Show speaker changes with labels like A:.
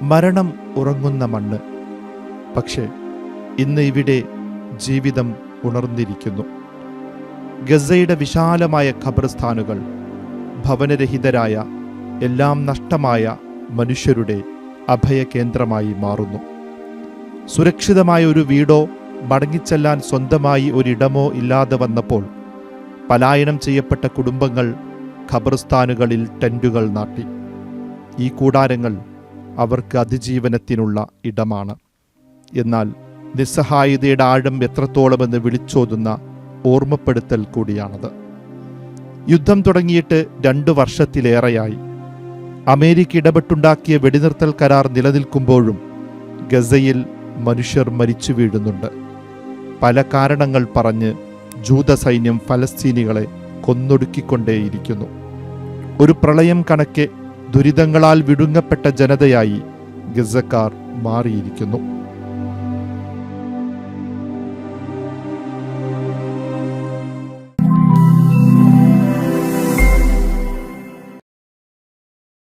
A: മരണം ഉറങ്ങുന്ന മണ്ണ്. പക്ഷേ ഇന്ന് ഇവിടെ ജീവിതം ഉണർന്നിരിക്കുന്നു. ഗസയുടെ വിശാലമായ ഖബർസ്ഥാനുകൾ ഭവനരഹിതരായ, എല്ലാം നഷ്ടമായ മനുഷ്യരുടെ അഭയകേന്ദ്രമായി മാറുന്നു. സുരക്ഷിതമായ ഒരു വീടോ മടങ്ങിച്ചെല്ലാൻ സ്വന്തമായി ഒരിടമോ ഇല്ലാതെ വന്നപ്പോൾ പലായനം ചെയ്യപ്പെട്ട കുടുംബങ്ങൾ ഖബർസ്ഥാനുകളിൽ ടെന്റുകൾ നാട്ടി. ഈ കൂടാരങ്ങൾ അവർക്ക് അതിജീവനത്തിനുള്ള ഇടമാണ്. എന്നാൽ നിസ്സഹായതയുടെ ആഴം എത്രത്തോളമെന്ന് വിളിച്ചോതുന്ന ഓർമ്മപ്പെടുത്തൽ കൂടിയാണത്. യുദ്ധം തുടങ്ങിയിട്ട് 2 വർഷത്തിലേറെയായി. അമേരിക്ക ഇടപെട്ടുണ്ടാക്കിയ വെടിനിർത്തൽ കരാർ നിലനിൽക്കുമ്പോഴും ഗസയിൽ മനുഷ്യർ മരിച്ചു വീഴുന്നുണ്ട്. പല കാരണങ്ങൾ പറഞ്ഞ് ജൂത സൈന്യം ഫലസ്തീനികളെ കൊന്നൊടുക്കിക്കൊണ്ടേയിരിക്കുന്നു. ഒരു പ്രളയം കണക്കെ ദുരിതങ്ങളാൽ വിഴുങ്ങപ്പെട്ട ജനതയായി ഗസക്കാർ മാറിയിരിക്കുന്നു.